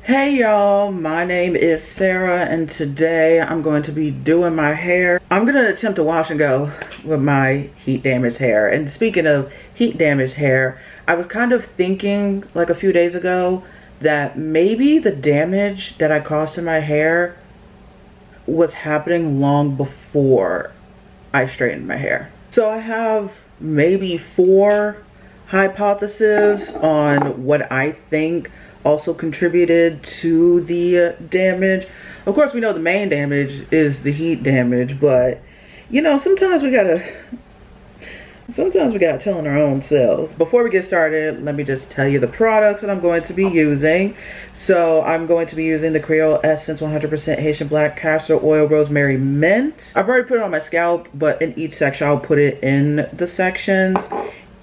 Hey y'all, my name is Sarah and today I'm going to be doing my hair. I'm going to attempt to wash and go with my heat damaged hair. And speaking of heat damaged hair, I was kind of thinking like a few days ago that maybe the damage that I caused to my hair was happening long before I straightened my hair. So I have maybe 4 hypotheses on what I think also contributed to the damage. Of course, we know the main damage is the heat damage, but you know, sometimes we gotta tell on our own selves. Before we get started, let me just tell you the products that I'm going to be using. So I'm going to be using the Creole Essence 100% Haitian Black Castor Oil Rosemary Mint. I've already put it on my scalp, but in each section I'll put it in the sections.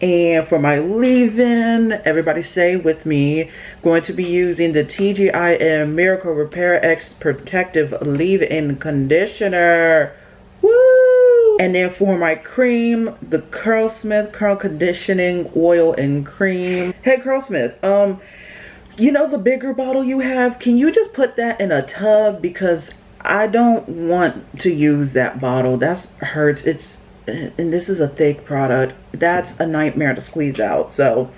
And for my leave-in, everybody say with me, going to be using the TGIM Miracle Repair X Protective Leave-In Conditioner. Woo! And then for my cream, the Curlsmith Curl Conditioning Oil and Cream. Hey Curlsmith, you know the bigger bottle you have, can you just put that in a tub? Because I don't want to use that bottle. That hurts. And this is a thick product. That's a nightmare to squeeze out. So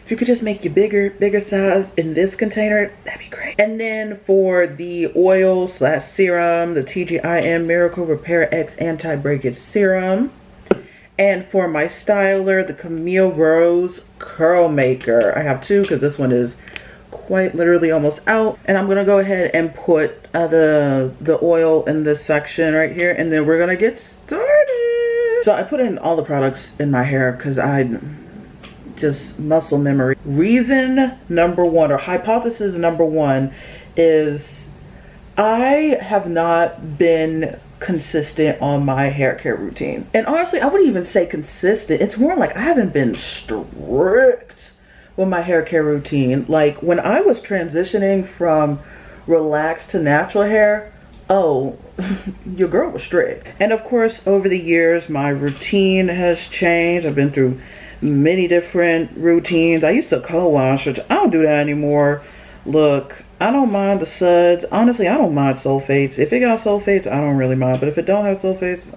if you could just make your bigger size in this container, that'd be great. And then for the oil / serum, the TGIM Miracle Repair X Anti-Breakage Serum. And for my styler, the Camille Rose Curl Maker. I have 2 because this one is quite literally almost out. And I'm gonna go ahead and put the oil in this section right here, and then we're gonna get started. So I put in all the products in my hair because I just muscle memory. Reason number 1, or hypothesis number 1, is I have not been consistent on my hair care routine. And honestly, I wouldn't even say consistent. It's more like I haven't been strict with my hair care routine. Like when I was transitioning from relaxed to natural hair, oh, your girl was strict. And of course, over the years, my routine has changed. I've been through many different routines. I used to co-wash, which I don't do that anymore. Look, I don't mind the suds. Honestly, I don't mind sulfates. If it got sulfates, I don't really mind. But if it don't have sulfates,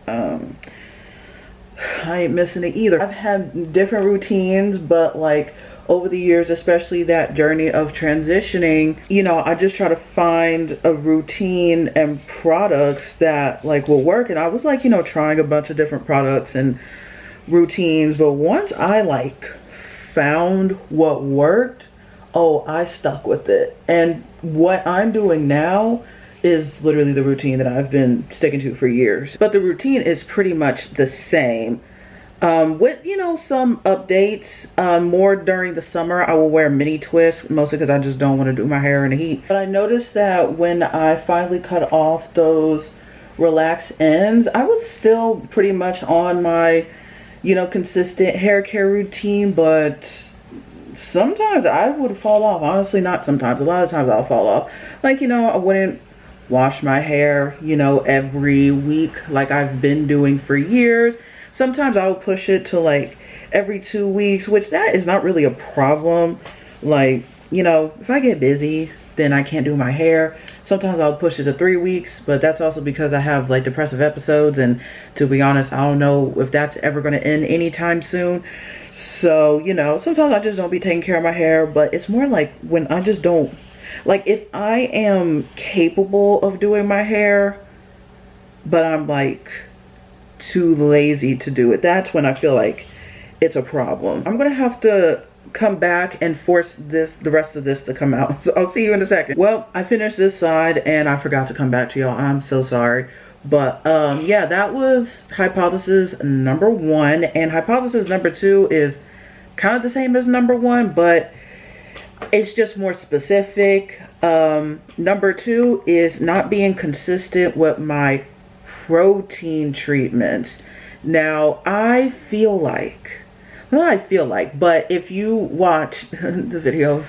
I ain't missing it either. I've had different routines, but like over the years, especially that journey of transitioning, you know, I just try to find a routine and products that like will work. And I was like, you know, trying a bunch of different products and routines, but once I like found what worked, oh, I stuck with it. And what I'm doing now is literally the routine that I've been sticking to for years. But the routine is pretty much the same. With, you know, some updates. More during the summer, I will wear mini twists, mostly because I just don't want to do my hair in the heat. But I noticed that when I finally cut off those relaxed ends, I was still pretty much on my, you know, consistent hair care routine, but sometimes I would fall off. Honestly, not sometimes. A lot of times I'll fall off. Like, you know, I wouldn't wash my hair, you know, every week like I've been doing for years. Sometimes I'll push it to like every 2 weeks, which that is not really a problem. Like, you know, if I get busy, then I can't do my hair. Sometimes I'll push it to 3 weeks, but that's also because I have like depressive episodes. And to be honest, I don't know if that's ever going to end anytime soon. So, you know, sometimes I just don't be taking care of my hair, but it's more like when I just don't, like if I am capable of doing my hair, but I'm like too lazy to do it, that's when I feel like it's a problem. I'm gonna have to come back and force the rest of this to come out. So I'll see you in a second. Well, I finished this side and I forgot to come back to y'all. I'm so sorry. But yeah, that was hypothesis number 1. And hypothesis number 2 is kind of the same as number 1, but it's just more specific. Number 2 is not being consistent with my protein treatments. Now, I feel like, but if you watch the video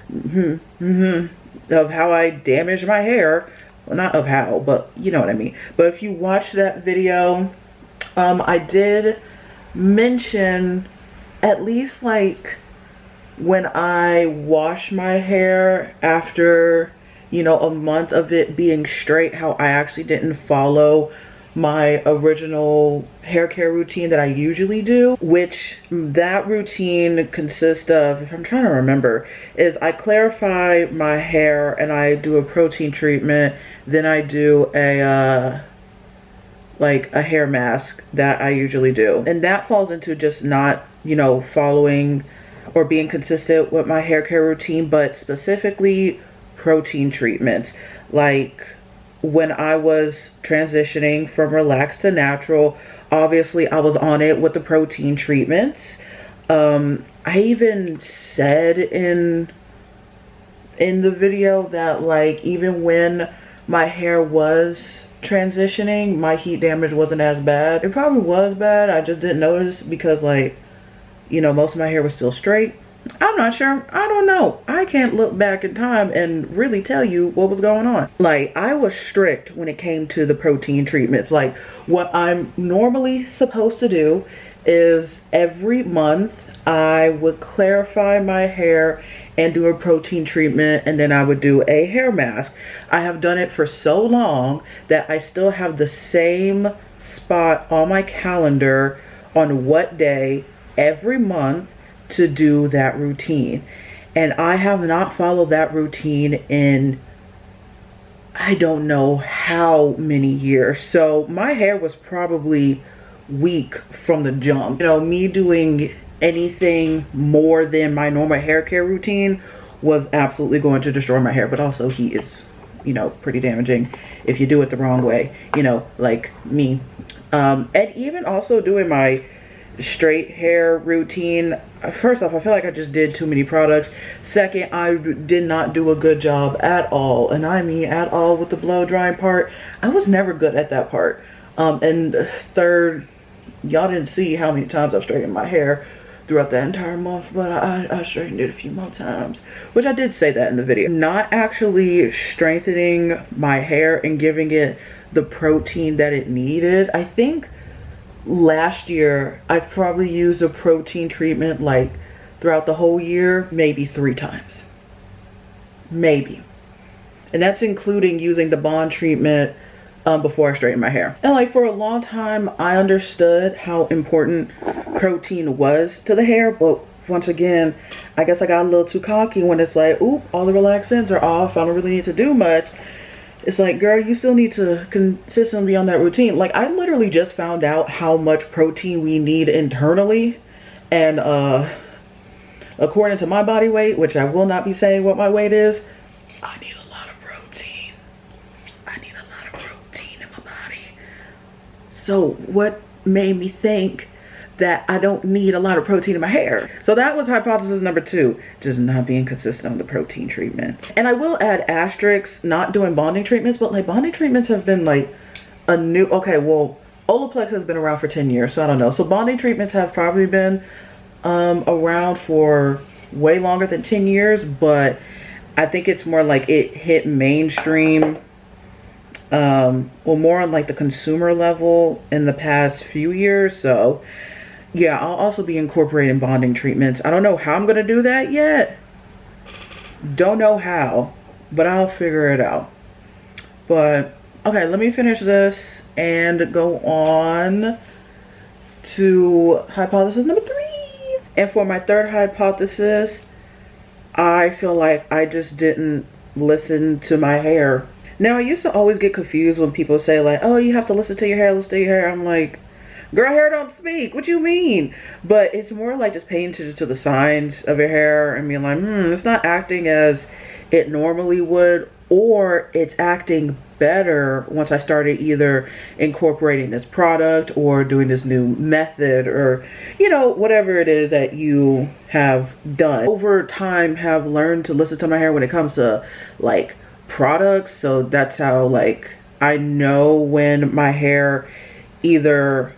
of how I damaged my hair, well, not of how, but you know what I mean. But if you watch that video, I did mention at least like when I wash my hair after, you know, a month of it being straight, how I actually didn't follow my original hair care routine that I usually do, which that routine consists of, if I'm trying to remember, is I clarify my hair and I do a protein treatment, then I do a like a hair mask that I usually do. And that falls into just not, you know, following or being consistent with my hair care routine, but specifically protein treatments. Like when I was transitioning from relaxed to natural, obviously I was on it with the protein treatments. I even said in the video that like even when my hair was transitioning, my heat damage wasn't as bad. It probably was bad, I just didn't notice because, like, you know, most of my hair was still straight. I'm not sure. I don't know. I can't look back in time and really tell you what was going on. Like, I was strict when it came to the protein treatments. Like, what I'm normally supposed to do is every month I would clarify my hair and do a protein treatment, and then I would do a hair mask. I have done it for so long that I still have the same spot on my calendar on what day every month to do that routine. And I have not followed that routine in I don't know how many years. So my hair was probably weak from the jump. You know, me doing anything more than my normal hair care routine was absolutely going to destroy my hair. But also heat is, you know, pretty damaging if you do it the wrong way, you know, like me. And even also doing my straight hair routine, first off, I feel like I just did too many products. Second, I did not do a good job at all, and I mean at all, with the blow drying part. I was never good at that part. And third, y'all didn't see how many times I've straightened my hair throughout the entire month, but I straightened it a few more times, which I did say that in the video. Not actually strengthening my hair and giving it the protein that it needed. I think last year I've probably used a protein treatment like throughout the whole year maybe 3 times, maybe, and that's including using the bond treatment before I straighten my hair. And like for a long time I understood how important protein was to the hair, but once again I guess I got a little too cocky when it's like, oop, all the relaxants are off, I don't really need to do much. It's like, girl, you still need to consistently be on that routine. Like, I literally just found out how much protein we need internally. And according to my body weight, which I will not be saying what my weight is, I need a lot of protein. I need a lot of protein in my body. So what made me think that I don't need a lot of protein in my hair? So that was hypothesis number 2, just not being consistent on the protein treatments. And I will add asterisks, not doing bonding treatments, but like bonding treatments have been like a new, okay, well, Olaplex has been around for 10 years, so I don't know. So bonding treatments have probably been around for way longer than 10 years, but I think it's more like it hit mainstream, well, more on like the consumer level in the past few years. So yeah, I'll also be incorporating bonding treatments. I don't know how I'm going to do that yet. Don't know how, but I'll figure it out. But, okay, let me finish this and go on to hypothesis number 3. And for my third hypothesis, I feel like I just didn't listen to my hair. Now, I used to always get confused when people say like, oh, you have to listen to your hair, listen to your hair. I'm like, girl, hair don't speak. What you mean? But it's more like just paying attention to the signs of your hair and being like, it's not acting as it normally would, or it's acting better once I started either incorporating this product or doing this new method, or, you know, whatever it is that you have done. Over time, have learned to listen to my hair when it comes to like products. So that's how like I know when my hair either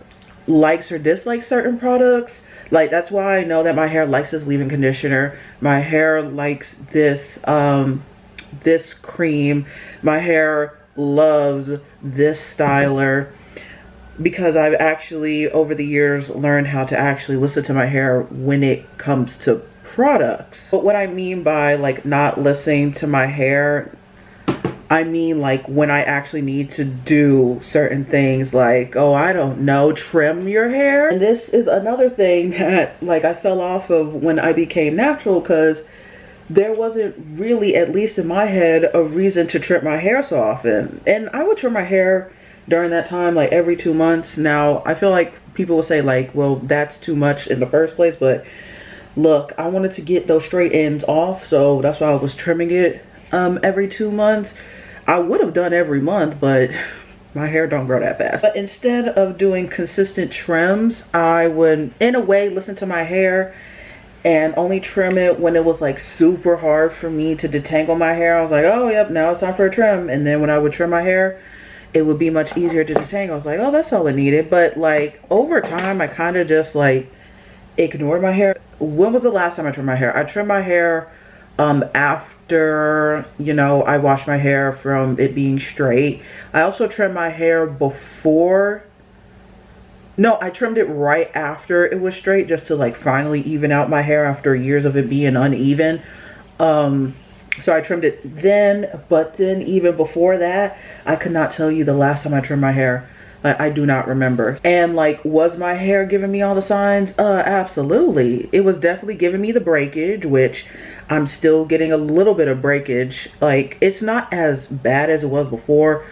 likes or dislikes certain products. Like that's why I know that my hair likes this leave-in conditioner, my hair likes this this cream, my hair loves this styler, because I've actually over the years learned how to actually listen to my hair when it comes to products. But what I mean by like not listening to my hair, I mean like when I actually need to do certain things, like, oh, I don't know, trim your hair. And this is another thing that like I fell off of when I became natural, because there wasn't really, at least in my head, a reason to trim my hair so often. And I would trim my hair during that time like every 2 months. Now I feel like people will say like, well, that's too much in the first place, but look, I wanted to get those straight ends off, so that's why I was trimming it every 2 months. I would have done every month, but my hair don't grow that fast. But instead of doing consistent trims, I would, in a way, listen to my hair and only trim it when it was like super hard for me to detangle my hair. I was like, oh, yep, now it's time for a trim. And then when I would trim my hair, it would be much easier to detangle. I was like, oh, that's all it needed. But like over time, I kind of just like ignored my hair. When was the last time I trimmed my hair? I trimmed my hair after, you know, I washed my hair from it being straight. I also trimmed my hair before. No, I trimmed it right after it was straight, just to like finally even out my hair after years of it being uneven. So I trimmed it then, but then even before that, I could not tell you the last time I trimmed my hair. I do not remember. And like, was my hair giving me all the signs? Absolutely. It was definitely giving me the breakage, which I'm still getting a little bit of breakage. Like, it's not as bad as it was before,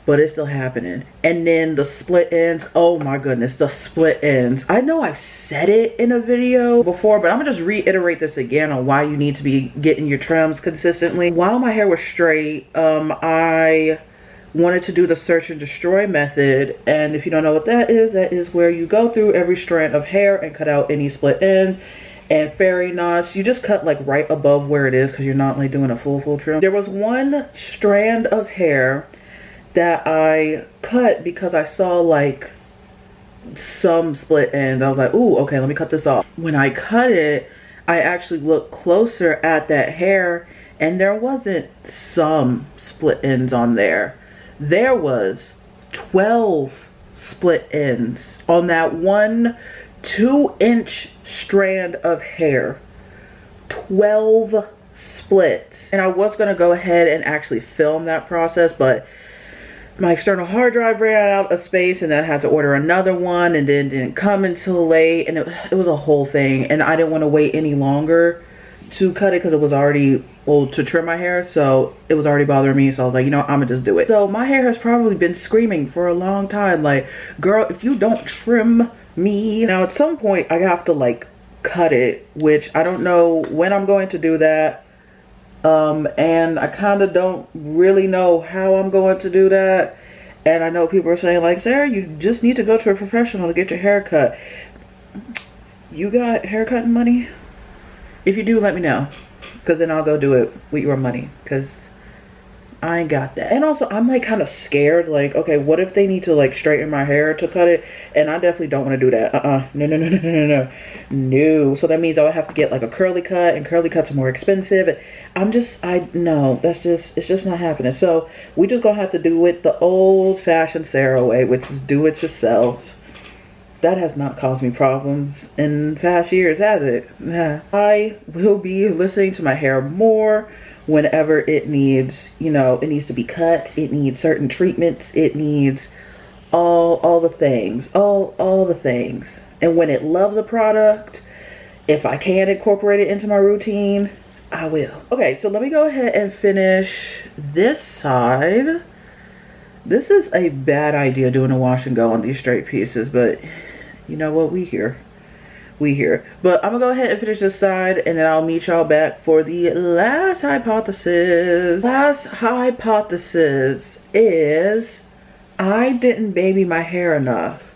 but it's still happening. And then the split ends, oh my goodness, the split ends. I know I've said it in a video before, but I'm gonna just reiterate this again on why you need to be getting your trims consistently. While my hair was straight, I wanted to do the search and destroy method. And if you don't know what that is where you go through every strand of hair and cut out any split ends and fairy knots. You just cut like right above where it is, because you're not like doing a full trim. There was one strand of hair that I cut because I saw like some split ends. I was like, ooh, okay, let me cut this off. When I cut it, I actually looked closer at that hair, and there wasn't some split ends on there. There was 12 split ends on that one 2-inch strand of hair. 12 splits. And I was gonna go ahead and actually film that process, but my external hard drive ran out of space, and then I had to order another one, and then didn't come until late, and it was a whole thing. And I didn't want to wait any longer to cut it, because it was already, well, to trim my hair, so it was already bothering me. So I was like, you know, I'm gonna just do it. So my hair has probably been screaming for a long time, like, girl, if you don't trim me. Now at some point I have to like cut it, which I don't know when I'm going to do that. And I kind of don't really know how I'm going to do that. And I know people are saying like, Sarah, you just need to go to a professional to get your hair cut. You got haircutting money? If you do, let me know, because then I'll go do it with your money, because I ain't got that. And also, I'm like kind of scared, like, okay, what if they need to like straighten my hair to cut it? And I definitely don't want to do that. No. So that means I would have to get like a curly cut, and curly cuts are more expensive. No, it's just not happening. So we just gonna have to do it the old fashioned Sarah way, which is do it yourself. That has not caused me problems in past years, has it? Nah. I will be listening to my hair more whenever it needs, you know, it needs to be cut, it needs certain treatments, it needs all the things, all the things. And when it loves a product, if I can incorporate it into my routine, I will. Okay, so let me go ahead and finish this side. This is a bad idea, doing a wash and go on these straight pieces, but you know what, we here. But I'm gonna go ahead and finish this side, and then I'll meet y'all back for the last hypothesis. Last hypothesis is I didn't baby my hair enough.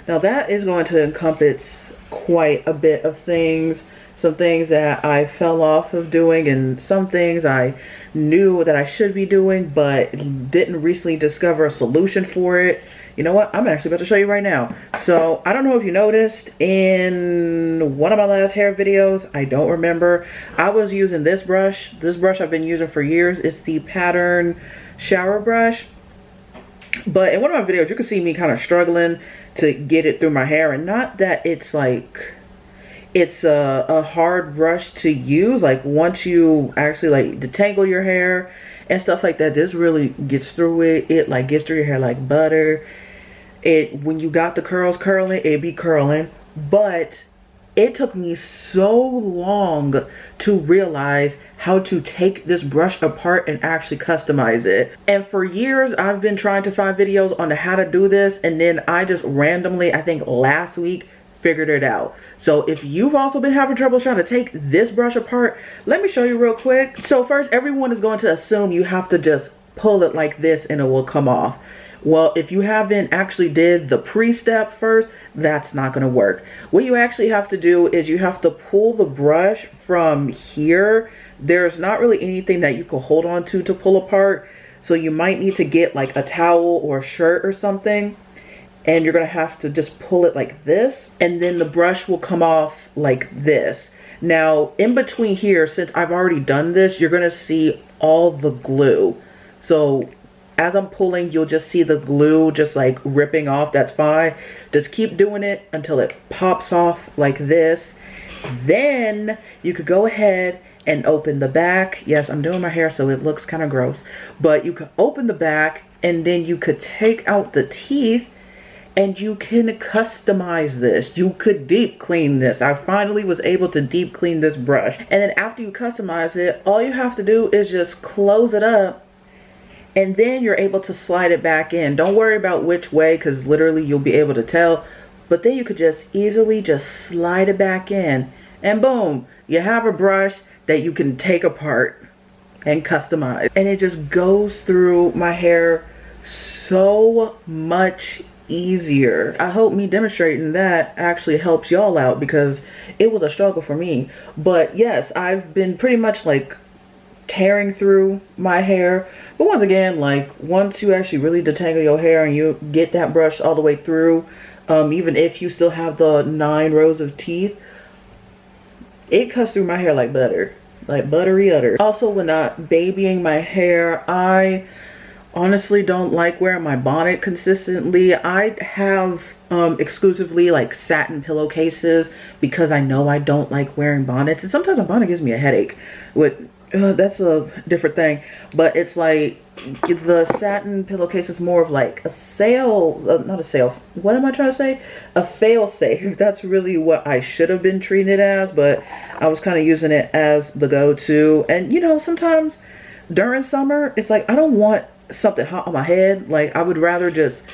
Now that is going to encompass quite a bit of things. Some things that I fell off of doing, and some things I knew that I should be doing but didn't recently discover a solution for it. You know what? I'm actually about to show you right now. So I don't know if you noticed in one of my last hair videos, I don't remember, I was using this brush. This brush I've been using for years. It's the Pattern shower brush. But in one of my videos, you can see me kind of struggling to get it through my hair. And not that it's like, It's a hard brush to use. Like once you actually like detangle your hair and stuff like that, this really gets through it. It like gets through your hair like butter. It, when you got the curls curling, it be curling. But it took me so long to realize how to take this brush apart and actually customize it. And for years I've been trying to find videos on how to do this, and then I just randomly, I think last week, figured it out. So if you've also been having trouble trying to take this brush apart, let me show you real quick. So first, everyone is going to assume you have to just pull it like this and it will come off. Well, if you haven't actually did the pre-step first, that's not going to work. What you actually have to do is you have to pull the brush from here. There's not really anything that you can hold on to pull apart. So you might need to get like a towel or a shirt or something. And you're going to have to just pull it like this. And then the brush will come off like this. Now, in between here, since I've already done this, you're going to see all the glue. So as I'm pulling, you'll just see the glue just like ripping off. That's fine. Just keep doing it until it pops off like this. Then you could go ahead and open the back. Yes, I'm doing my hair so it looks kind of gross. But you could open the back and then you could take out the teeth and you can customize this. You could deep clean this. I finally was able to deep clean this brush. And then after you customize it, all you have to do is just close it up. And then you're able to slide it back in. Don't worry about which way, because literally you'll be able to tell. But then you could just easily just slide it back in. And boom, you have a brush that you can take apart and customize. And it just goes through my hair so much easier. I hope me demonstrating that actually helps y'all out, because it was a struggle for me. But yes, I've been pretty much like tearing through my hair. But once again, like once you actually really detangle your hair and you get that brush all the way through, even if you still have the 9 rows of teeth, it cuts through my hair like butter, like buttery utter. Also, when not babying my hair, I honestly don't like wearing my bonnet consistently. I have exclusively like satin pillowcases because I know I don't like wearing bonnets, and sometimes a bonnet gives me a headache. That's a different thing, but it's like the satin pillowcase is more of like a not a sale. What am I trying to say? A fail-safe. That's really what I should have been treating it as, but I was kind of using it as the go-to. And you know, sometimes during summer, it's like I don't want something hot on my head. Like I would rather just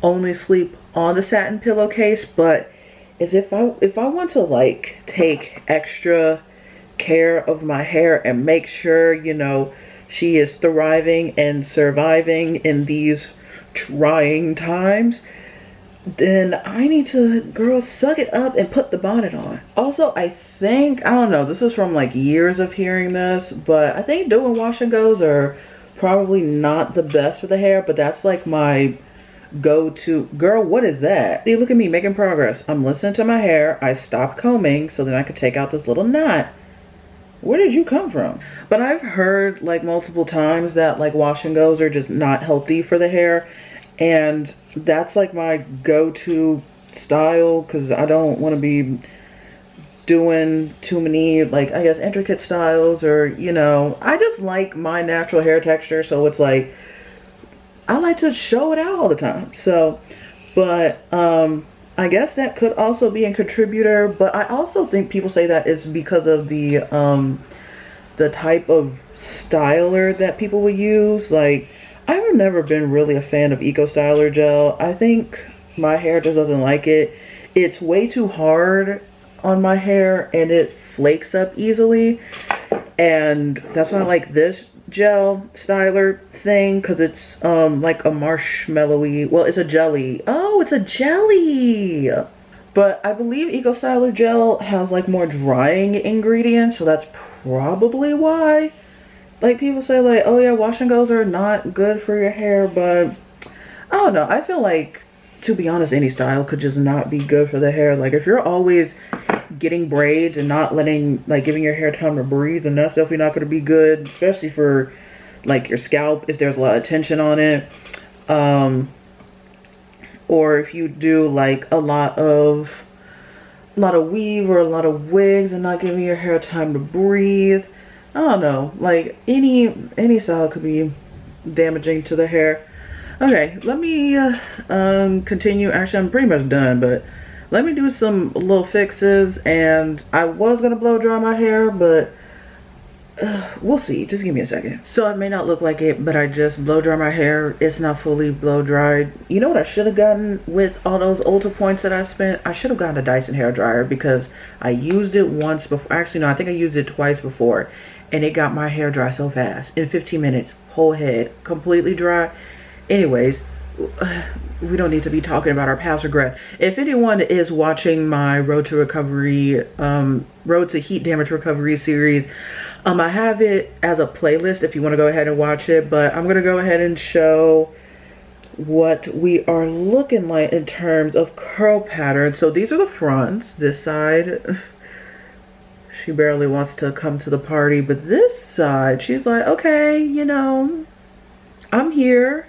only sleep on the satin pillowcase. But as if I want to like take extra care of my hair and make sure, you know, she is thriving and surviving in these trying times, then I need to, girl, suck it up and put the bonnet on. Also, I think, I don't know, this is from like years of hearing this, but I think doing wash and goes are probably not the best for the hair, but that's like my go-to. Girl, what is that? See, look at me making progress. I'm listening to my hair. I stopped combing so then I could take out this little knot. Where did you come from? But I've heard like multiple times that like wash and goes are just not healthy for the hair, and that's like my go-to style, because I don't want to be doing too many like, I guess, intricate styles, or you know, I just like my natural hair texture, so it's like I like to show it out all the time. So but I guess that could also be a contributor, but I also think people say that it's because of the type of styler that people would use. Like, I've never been really a fan of Eco Styler gel. I think my hair just doesn't like it. It's way too hard on my hair and it flakes up easily. And that's why I like this gel styler thing, because it's like a marshmallowy, well, it's a jelly. Oh, it's a jelly. But I believe Eco Styler gel has like more drying ingredients, so that's probably why like people say like, oh yeah, wash and goes are not good for your hair. But I don't know, I feel like, to be honest, any style could just not be good for the hair. Like if you're always getting braids and not letting, like, giving your hair time to breathe, and that's definitely not going to be good, especially for like your scalp if there's a lot of tension on it, or if you do like a lot of a lot of weave or a lot of wigs and not giving your hair time to breathe. I don't know, like any style could be damaging to the hair. Okay, let me continue. Actually, I'm pretty much done, but let me do some little fixes. And I was gonna blow dry my hair, but we'll see. Just give me a second. So it may not look like it, but I just blow dry my hair. It's not fully blow dried. You know what I should have gotten with all those Ulta points that I spent? I should have gotten a Dyson hair dryer because I used it once before. Actually, no, I think I used it twice before, and it got my hair dry so fast. In 15 minutes, whole head completely dry. Anyways, we don't need to be talking about our past regrets. If anyone is watching my Road to Recovery, Road to Heat Damage Recovery series, I have it as a playlist if you want to go ahead and watch it, but I'm going to go ahead and show what we are looking like in terms of curl patterns. So these are the fronts. This side, she barely wants to come to the party, but this side, she's like, okay, you know, I'm here.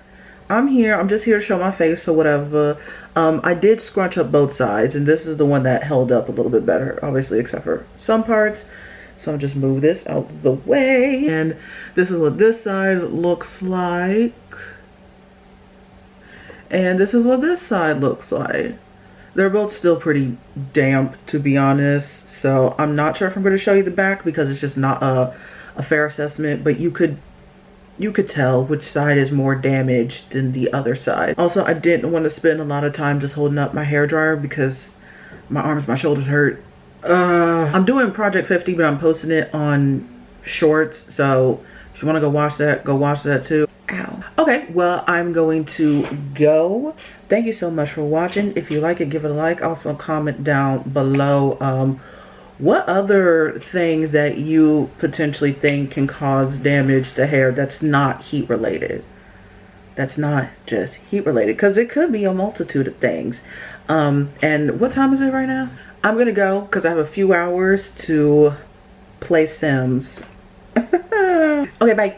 I'm just here to show my face or whatever. I did scrunch up both sides, and this is the one that held up a little bit better, obviously, except for some parts. So I'll just move this out of the way. And this is what this side looks like. And this is what this side looks like. They're both still pretty damp, to be honest. So I'm not sure if I'm going to show you the back because it's just not a fair assessment. But you could tell which side is more damaged than the other side. Also, I didn't want to spend a lot of time just holding up my hairdryer because my arms, my shoulders hurt. I'm doing Project 50, but I'm posting it on Shorts, so if you want to go watch that too. Ow. Okay, well, I'm going to go. Thank you so much for watching. If you like it, give it a like. Also, comment down below what other things that you potentially think can cause damage to hair that's not heat related. That's not just heat related, because it could be a multitude of things. And what time is it right now? I'm gonna go because I have a few hours to play Sims. Okay, bye.